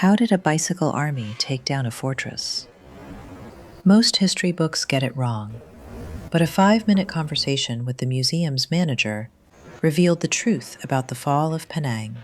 How did a bicycle army take down a fortress? Most history books get it wrong, but a 5-minute conversation with the museum's manager revealed the truth about the fall of Penang.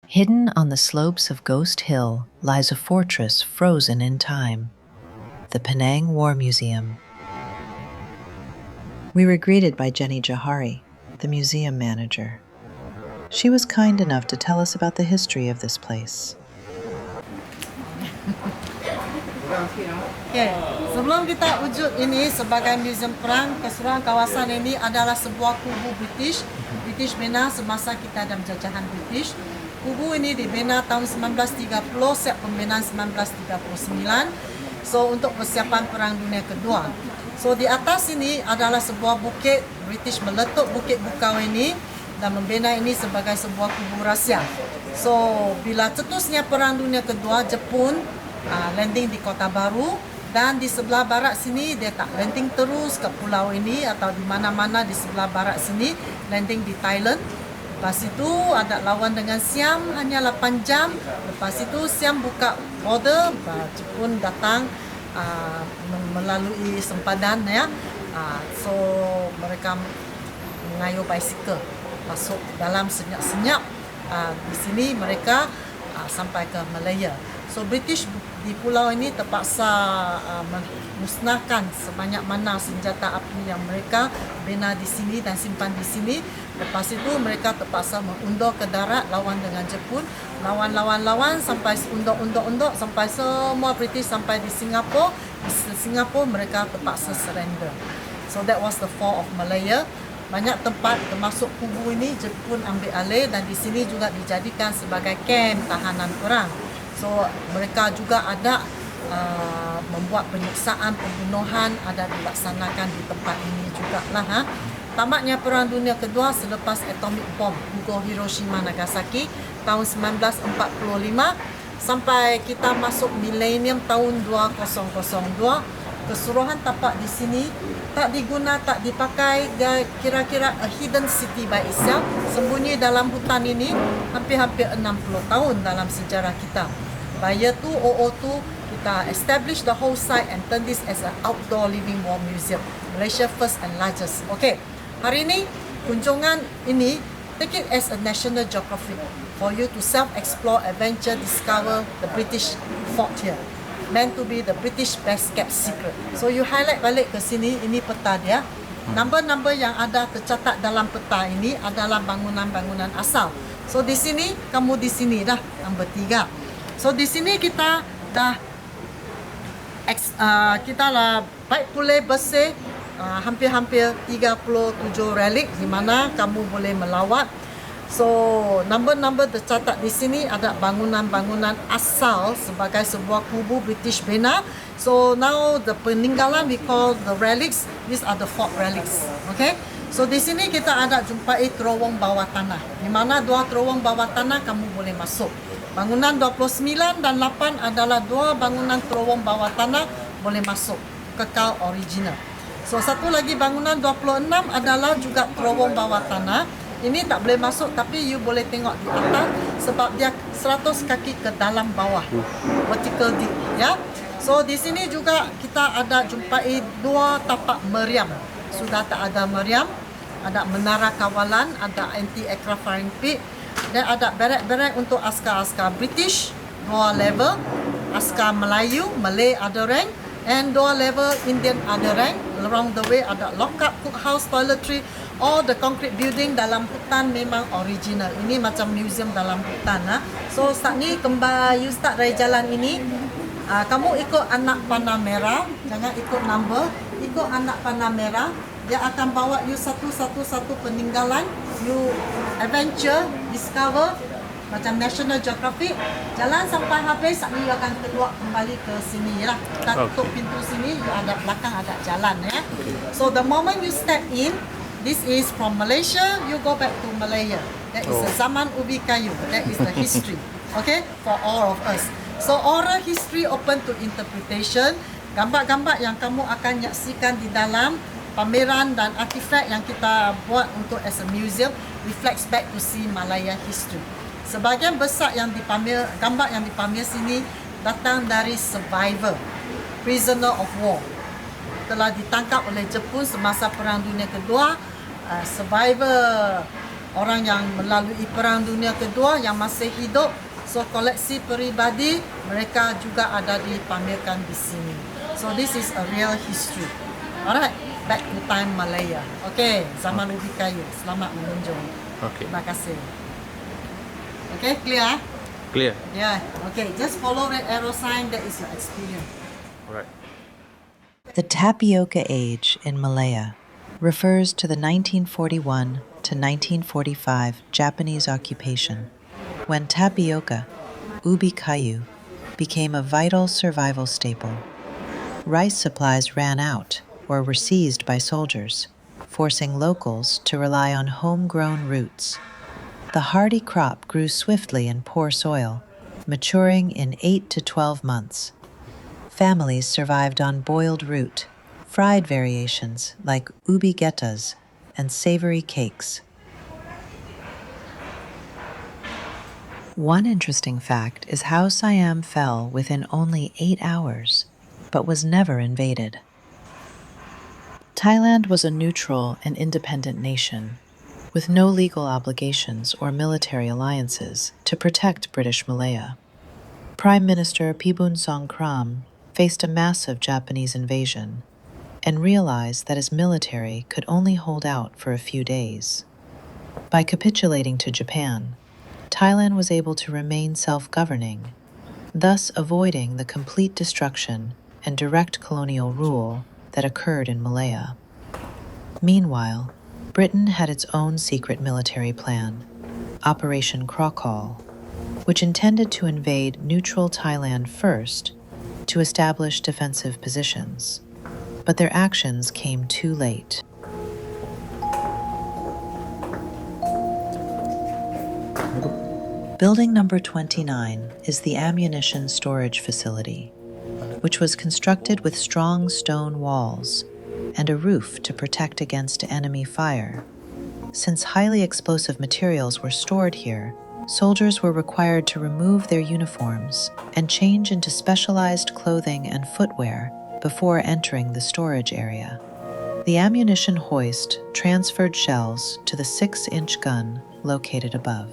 Hidden on the slopes of Ghost Hill lies a fortress frozen in time, the Penang War Museum. We were greeted by Johari, the museum manager. She was kind enough to tell us about the history of this place. Okay, sebelum kita wujud ini sebagai museum perang, keseluruhan kawasan ini adalah sebuah kubu British bina semasa kita ada penjajahan British. Kubu ini dibina tahun 1930, siap pembinaan 1939. So untuk persiapan Perang Dunia Kedua. So di atas ini adalah sebuah bukit British meletup Bukit Bukau ini dan membina ini sebagai sebuah kubu rahsia. So bila cetusnya Perang Dunia Kedua, Jepun landing di Kota Baru, dan di sebelah barat sini dia tak landing terus ke pulau ini atau di mana-mana di sebelah barat sini, landing di Thailand. Lepas itu ada lawan dengan Siam hanya 8 jam. Lepas itu Siam buka border, Jepun datang melalui sempadan ya. So mereka mengayuh bicycle masuk dalam senyap-senyap. Di sini mereka sampai ke Malaya. So British di pulau ini terpaksa musnahkan sebanyak mana senjata api yang mereka bina di sini dan simpan di sini. Lepas itu mereka terpaksa mengundur ke darat lawan dengan Jepun. Lawan sampai undur sampai semua British sampai di Singapura. Di Singapura mereka terpaksa surrender. So that was the Fall of Malaya. Banyak tempat termasuk kubu ini Jepun ambil alih dan di sini juga dijadikan sebagai kamp tahanan perang. So mereka juga ada membuat penyiksaan, pembunuhan ada dilaksanakan di tempat ini jugalah. Tamatnya Perang Dunia Kedua selepas atomic bomb gugur Hiroshima Nagasaki tahun 1945 sampai kita masuk milenium tahun 2002. Keseluruhan tapak di sini tak diguna, tak dipakai, kira-kira a hidden city by itself, sembunyi dalam hutan ini hampir-hampir 60 tahun dalam sejarah kita. By year 2002, kita establish the whole site and turn this as an outdoor living war museum. Malaysia first and largest. Okay, hari ini kunjungan ini take it as a national geography for you to self-explore, adventure, discover the British fort here. Meant to be the British best kept secret. So you highlight balik ke sini, ini peta dia. Number-number yang ada tercatat dalam peta ini adalah bangunan-bangunan asal. So di sini, kamu di sini dah, number 3. So di sini kita dah baik pulih bersih hampir-hampir 37 relic di mana kamu boleh melawat. So number tercatat di sini ada bangunan-bangunan asal sebagai sebuah kubu British bina. So now the peninggalan we call the relics. These are the fort relics. Okay. So di sini kita ada jumpai terowong bawah tanah. Di mana 2 terowong bawah tanah kamu boleh masuk. Bangunan 29 dan 8 adalah 2 bangunan terowong bawah tanah boleh masuk, kekal original. So satu lagi bangunan 26 adalah juga terowong bawah tanah. Ini tak boleh masuk tapi you boleh tengok di atas sebab dia 100 kaki ke dalam bawah. Vertical deep ya. So di sini juga kita ada jumpai 2 tapak meriam. Sudah tak ada meriam, ada menara kawalan, ada anti-aircraft firing pit dan ada barrack-barrack untuk askar-askar British, 2 level, askar Melayu, Malay ada rank, and 2 level Indian ada rank. Along the way ada lockup, cookhouse, toiletry. All the concrete building dalam hutan memang original. Ini macam museum dalam hutan. So start ni kembali you start dari jalan ini. Kamu ikut anak panah merah, jangan ikut number, ikut anak panah merah. Dia akan bawa you satu peninggalan. You adventure, discover macam National Geographic. Jalan sampai habis, saat ni you akan keluar kembali ke sini lah. Kita tutup pintu sini, you ada belakang ada jalan ya. So the moment you step in, this is from Malaysia, you go back to Malaya. That is the Zaman Ubi Kayu. That is the history, okay, for all of us. So oral history open to interpretation. Gambar-gambar yang kamu akan nyaksikan di dalam pameran dan artifak yang kita buat untuk as a museum reflects back to see Malaya history. Sebahagian besar yang dipamer, gambar yang dipamer sini datang dari survivor, prisoner of war. Telah ditangkap oleh Jepun semasa Perang Dunia Kedua, survivor, orang yang melalui Perang Dunia Kedua yang masih hidup. So koleksi peribadi mereka juga ada dipamerkan di sini. So this is a real history. Alright, back to time Malaya. Okay, zaman ubi kayu. Selamat mengunjung. Okay. Terima kasih. Okay, clear? Clear. Yeah. Okay, just follow red arrow sign. That is your experience. Alright. The Tapioca Age in Malaya refers to the 1941 to 1945 Japanese occupation, when tapioca, ubi kayu, became a vital survival staple. Rice supplies ran out or were seized by soldiers, forcing locals to rely on homegrown roots. The hardy crop grew swiftly in poor soil, maturing in 8 to 12 months. Families survived on boiled root, fried variations like ubi getas, and savory cakes. One interesting fact is how Siam fell within only 8 hours, but was never invaded. Thailand was a neutral and independent nation, with no legal obligations or military alliances to protect British Malaya. Prime Minister Pibun Songkram faced a massive Japanese invasion and realized that his military could only hold out for a few days. By capitulating to Japan, Thailand was able to remain self-governing, thus avoiding the complete destruction and direct colonial rule that occurred in Malaya. Meanwhile, Britain had its own secret military plan, Operation Krohcol, which intended to invade neutral Thailand first to establish defensive positions. But their actions came too late. Building number 29 is the ammunition storage facility, which was constructed with strong stone walls and a roof to protect against enemy fire. Since highly explosive materials were stored here, soldiers were required to remove their uniforms and change into specialized clothing and footwear before entering the storage area. The ammunition hoist transferred shells to the 6-inch gun located above.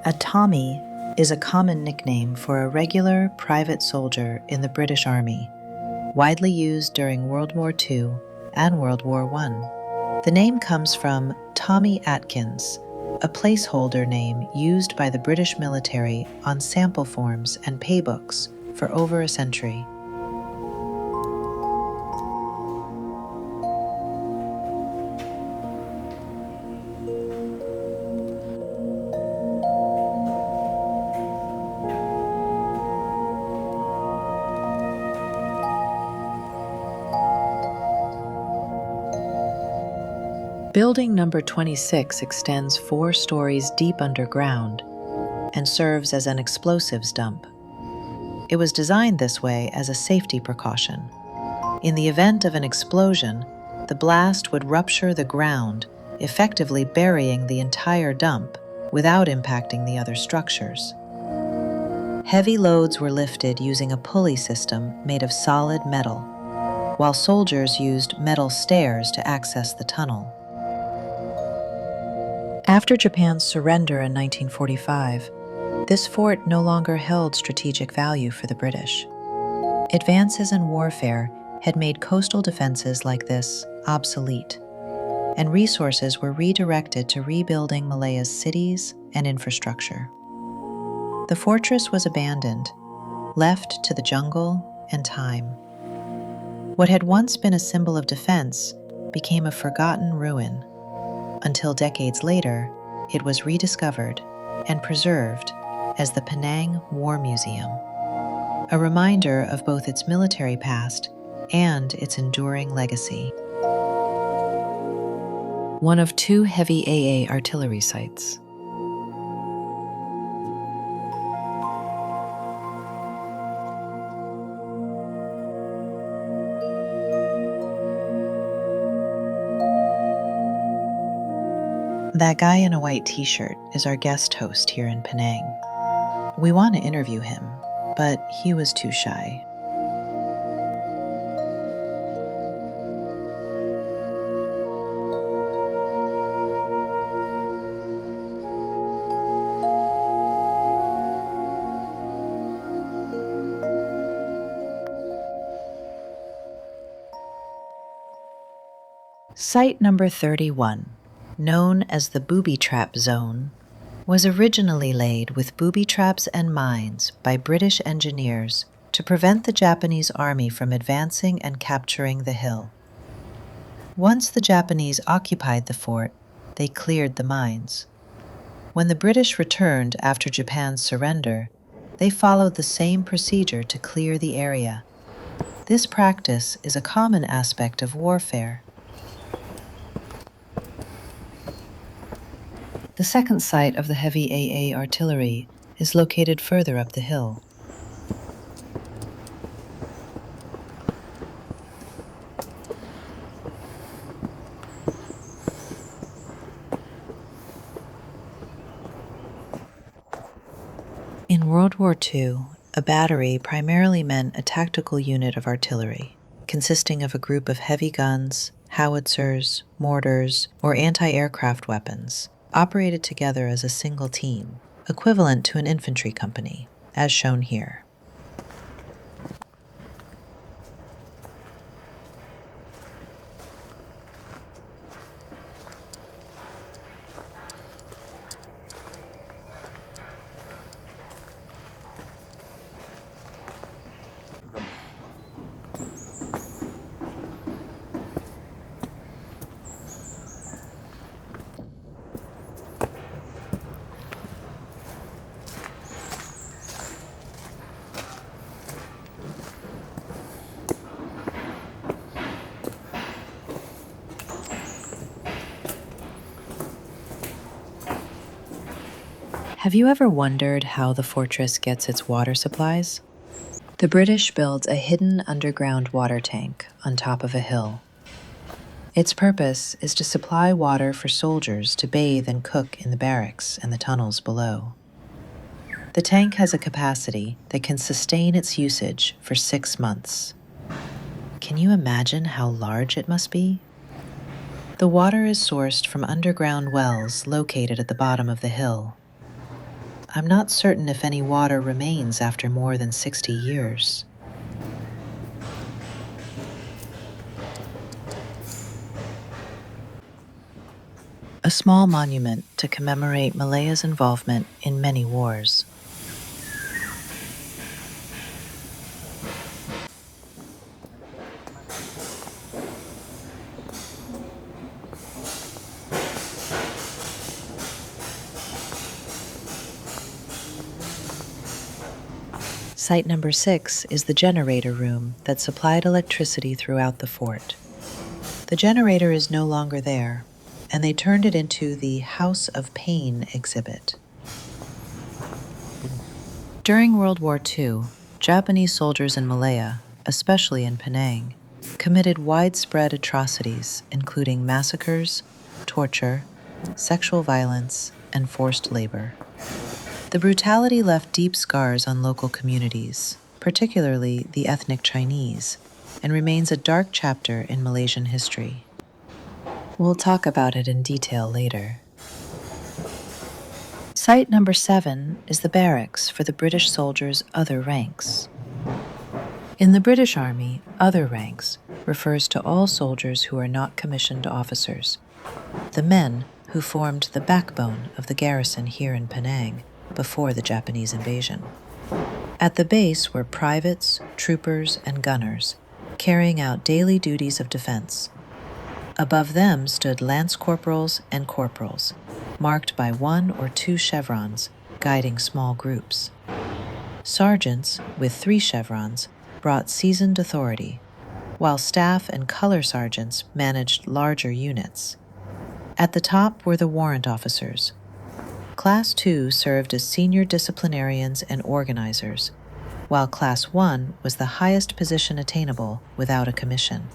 A Tommy is a common nickname for a regular private soldier in the British Army, widely used during World War II and World War I. The name comes from Tommy Atkins, a placeholder name used by the British military on sample forms and paybooks for over a century. Building number 26 extends 4 stories deep underground and serves as an explosives dump. It was designed this way as a safety precaution. In the event of an explosion, the blast would rupture the ground, effectively burying the entire dump without impacting the other structures. Heavy loads were lifted using a pulley system made of solid metal, while soldiers used metal stairs to access the tunnel. After Japan's surrender in 1945, this fort no longer held strategic value for the British. Advances in warfare had made coastal defenses like this obsolete, and resources were redirected to rebuilding Malaya's cities and infrastructure. The fortress was abandoned, left to the jungle and time. What had once been a symbol of defense became a forgotten ruin. Until decades later, it was rediscovered and preserved as the Penang War Museum, a reminder of both its military past and its enduring legacy. One of two heavy AA artillery sites. That guy in a white t-shirt is our guest host here in Penang. We want to interview him, but he was too shy. Site number 31, known as the Booby Trap Zone, was originally laid with booby traps and mines by British engineers to prevent the Japanese army from advancing and capturing the hill. Once the Japanese occupied the fort, they cleared the mines. When the British returned after Japan's surrender, they followed the same procedure to clear the area. This practice is a common aspect of warfare. The second site of the heavy AA artillery is located further up the hill. In World War II, a battery primarily meant a tactical unit of artillery, consisting of a group of heavy guns, howitzers, mortars, or anti-aircraft weapons, operated together as a single team, equivalent to an infantry company, as shown here. Have you ever wondered how the fortress gets its water supplies? The British built a hidden underground water tank on top of a hill. Its purpose is to supply water for soldiers to bathe and cook in the barracks and the tunnels below. The tank has a capacity that can sustain its usage for 6 months. Can you imagine how large it must be? The water is sourced from underground wells located at the bottom of the hill. I'm not certain if any water remains after more than 60 years. A small monument to commemorate Malaya's involvement in many wars. Site number 6 is the generator room that supplied electricity throughout the fort. The generator is no longer there, and they turned it into the House of Pain exhibit. During World War II, Japanese soldiers in Malaya, especially in Penang, committed widespread atrocities, including massacres, torture, sexual violence, and forced labor. The brutality left deep scars on local communities, particularly the ethnic Chinese, and remains a dark chapter in Malaysian history. We'll talk about it in detail later. Site number 7 is the barracks for the British soldiers' other ranks. In the British Army, other ranks refers to all soldiers who are not commissioned officers, the men who formed the backbone of the garrison here in Penang before the Japanese invasion. At the base were privates, troopers, and gunners, carrying out daily duties of defense. Above them stood lance corporals and corporals, marked by 1 or 2 chevrons, guiding small groups. Sergeants, with 3 chevrons, brought seasoned authority, while staff and color sergeants managed larger units. At the top were the warrant officers. Class 2 served as senior disciplinarians and organizers, while Class 1 was the highest position attainable without a commission,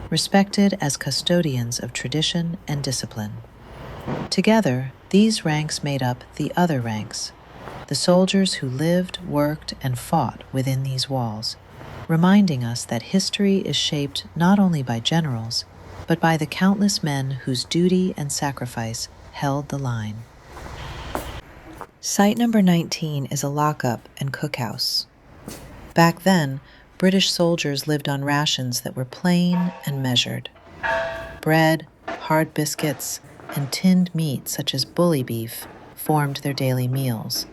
respected as custodians of tradition and discipline. Together, these ranks made up the other ranks, the soldiers who lived, worked, and fought within these walls, reminding us that history is shaped not only by generals, but by the countless men whose duty and sacrifice held the line. Site number 19 is a lockup and cookhouse. Back then, British soldiers lived on rations that were plain and measured. Bread, hard biscuits, and tinned meat such as bully beef formed their daily meals,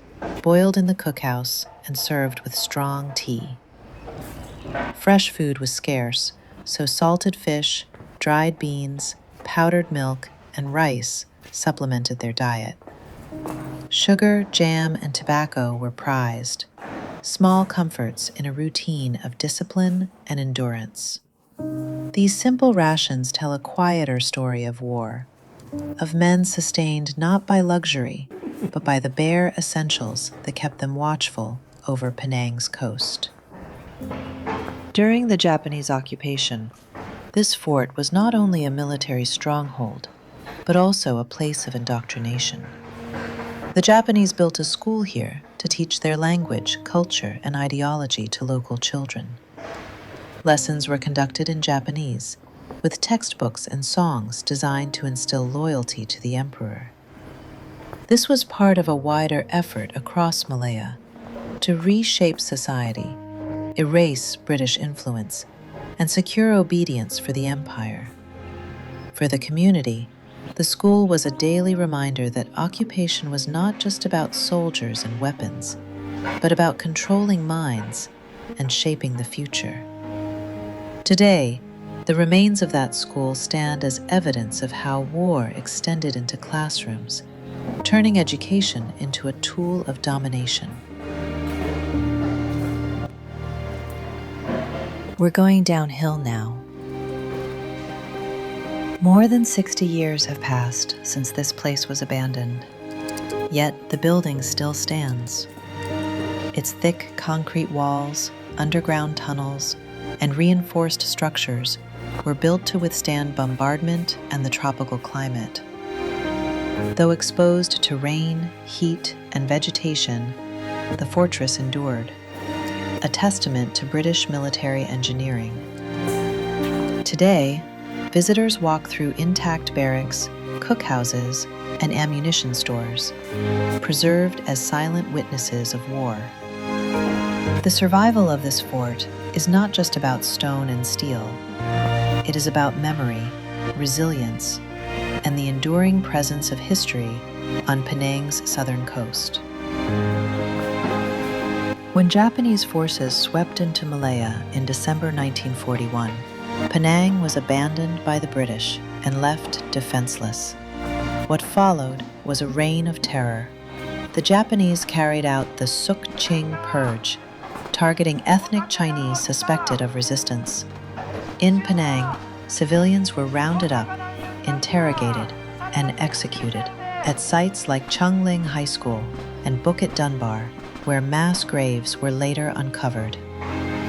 boiled in the cookhouse and served with strong tea. Fresh food was scarce, so salted fish, dried beans, powdered milk, and rice supplemented their diet. Sugar, jam, and tobacco were prized, small comforts in a routine of discipline and endurance. These simple rations tell a quieter story of war, of men sustained not by luxury, but by the bare essentials that kept them watchful over Penang's coast. During the Japanese occupation, this fort was not only a military stronghold, but also a place of indoctrination. The Japanese built a school here to teach their language, culture, and ideology to local children. Lessons were conducted in Japanese, with textbooks and songs designed to instill loyalty to the emperor. This was part of a wider effort across Malaya to reshape society, erase British influence, and secure obedience for the empire. For the community, the school was a daily reminder that occupation was not just about soldiers and weapons, but about controlling minds and shaping the future. Today, the remains of that school stand as evidence of how war extended into classrooms, turning education into a tool of domination. We're going downhill now. More than 60 years have passed since this place was abandoned, yet the building still stands. Its thick concrete walls, underground tunnels, and reinforced structures were built to withstand bombardment and the tropical climate. Though exposed to rain, heat, and vegetation, the fortress endured, a testament to British military engineering. Today, visitors walk through intact barracks, cookhouses, and ammunition stores, preserved as silent witnesses of war. The survival of this fort is not just about stone and steel. It is about memory, resilience, and the enduring presence of history on Penang's southern coast. When Japanese forces swept into Malaya in December 1941, Penang was abandoned by the British and left defenseless. What followed was a reign of terror. The Japanese carried out the Sook Ching Purge, targeting ethnic Chinese suspected of resistance. In Penang, civilians were rounded up, interrogated, and executed at sites like Chungling High School and Bukit Dunbar, where mass graves were later uncovered.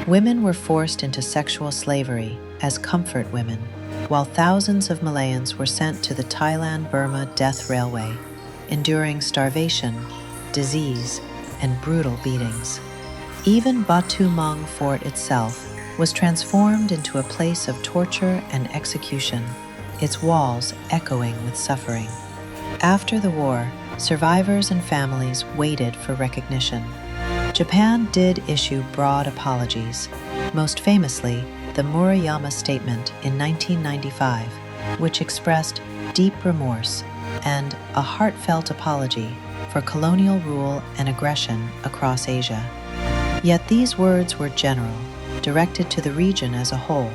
Women were forced into sexual slavery as comfort women, while thousands of Malayans were sent to the Thailand-Burma Death Railway, enduring starvation, disease, and brutal beatings. Even Batu Maung Fort itself was transformed into a place of torture and execution, its walls echoing with suffering. After the war, survivors and families waited for recognition. Japan did issue broad apologies, most famously the Murayama Statement in 1995, which expressed deep remorse and a heartfelt apology for colonial rule and aggression across Asia. Yet these words were general, directed to the region as a whole.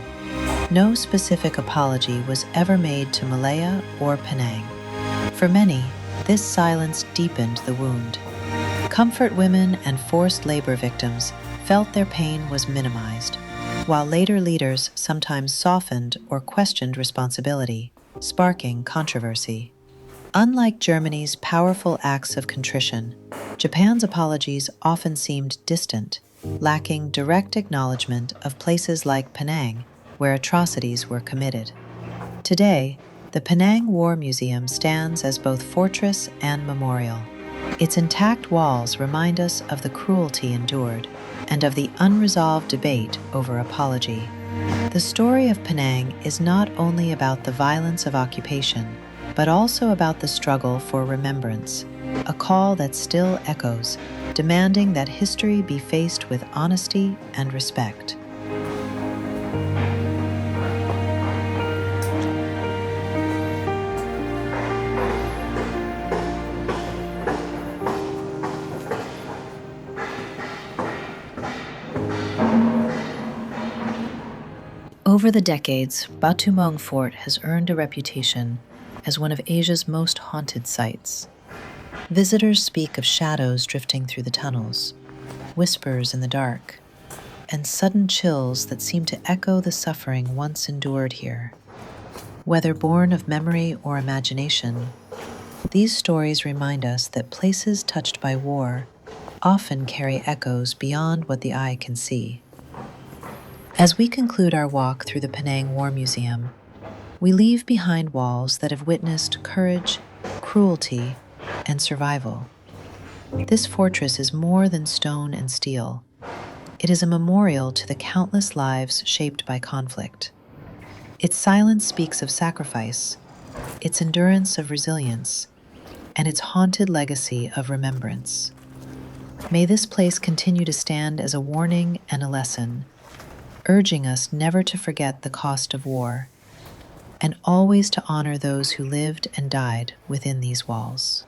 No specific apology was ever made to Malaya or Penang. For many, this silence deepened the wound. Comfort women and forced labor victims felt their pain was minimized, while later leaders sometimes softened or questioned responsibility, sparking controversy. Unlike Germany's powerful acts of contrition, Japan's apologies often seemed distant, lacking direct acknowledgement of places like Penang, where atrocities were committed. Today, the Penang War Museum stands as both fortress and memorial. Its intact walls remind us of the cruelty endured and of the unresolved debate over apology. The story of Penang is not only about the violence of occupation, but also about the struggle for remembrance, a call that still echoes, demanding that history be faced with honesty and respect. Over the decades, Batu Maung Fort has earned a reputation as one of Asia's most haunted sites. Visitors speak of shadows drifting through the tunnels, whispers in the dark, and sudden chills that seem to echo the suffering once endured here. Whether born of memory or imagination, these stories remind us that places touched by war often carry echoes beyond what the eye can see. As we conclude our walk through the Penang War Museum, we leave behind walls that have witnessed courage, cruelty, and survival. This fortress is more than stone and steel. It is a memorial to the countless lives shaped by conflict. Its silence speaks of sacrifice, its endurance of resilience, and its haunted legacy of remembrance. May this place continue to stand as a warning and a lesson, urging us never to forget the cost of war, and always to honor those who lived and died within these walls.